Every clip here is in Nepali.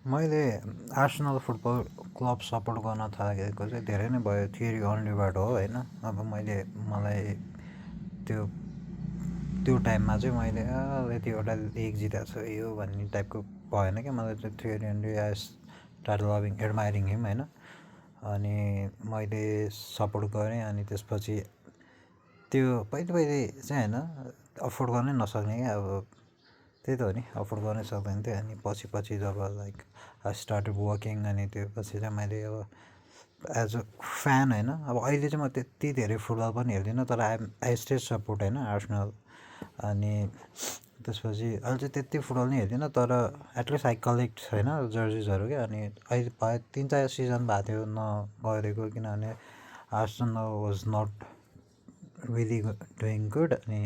मैले आर्सेनल फुटबल क्लब सपोर्ट गर्न थालेको चाहिँ धेरै नै भयो। थियरी अन्लीबाट हो होइन। अब मलाई त्यो टाइममा चाहिँ मैले यतिवटा लिग जितेको छु यो भन्ने टाइपको भएन क्या। मलाई चाहिँ theory only I start loving admiring him होइन। अनि मैले सपोर्ट गरेँ। अनि त्यसपछि त्यो पहिले चाहिँ होइन अफोर्ड गर्नै नसक्ने क्या। अब त्यही त हो नि, अफोर्ड गर्नै सक्दैन थियो। अनि पछि जब लाइक आई स्टार्टेड वर्किङ अनि त्यो पछि चाहिँ मैले अब एज अ फ्यान होइन। अब अहिले चाहिँ म त्यति धेरै फुटबल पनि हेर्दिनँ, तर आई स्टिल सपोर्ट होइन आर्सेनल। अनि त्यसपछि अहिले चाहिँ त्यति फुटबल नै हेर्दिनँ, तर एटलिस्ट आई कलेक्ट होइन जर्सीजहरू क्या। अनि अहिले भयो 3-4 सिजन भएको थियो नगरेको, किनभने Arsenal was not really doing good. अनि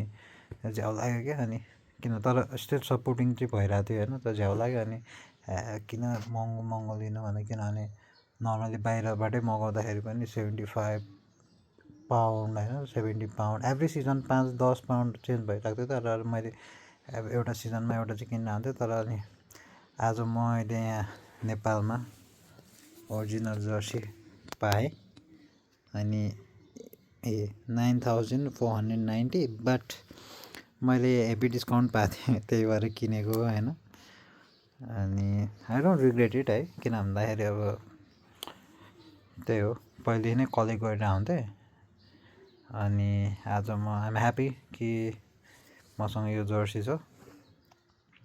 झ्याउ लाग्यो क्या। अनि तर स्टिल सपोर्टिङ चाहिँ भइरहेको थियो होइन। तर झ्याउ लाग्यो। अनि किन महँगो लिनु भने, किनभने नर्मली बाहिरबाटै मगाउँदाखेरि पनि 75 पाउन्ड होइन, 70 pound every season 5-10 pound change भइरहेको थियो। तर मैले अब एउटा सिजनमा एउटा चाहिँ किन्न आउँथेँ। तर अनि आज मैले यहाँ नेपालमा ओरिजिनल जर्सी पाएँ। अनि 9490, बट मैले हेभी डिस्काउन्ट पाएको थिएँ, त्यही भएर किनेको होइन। अनि आई डोन्ट रिग्रेट इट है, किन भन्दाखेरि अब त्यही हो, पहिलेदेखि नै कलेक्ट गरेर आउँथेँ। अनि आज म आइएम ह्याप्पी कि मसँग यो जर्सी छ।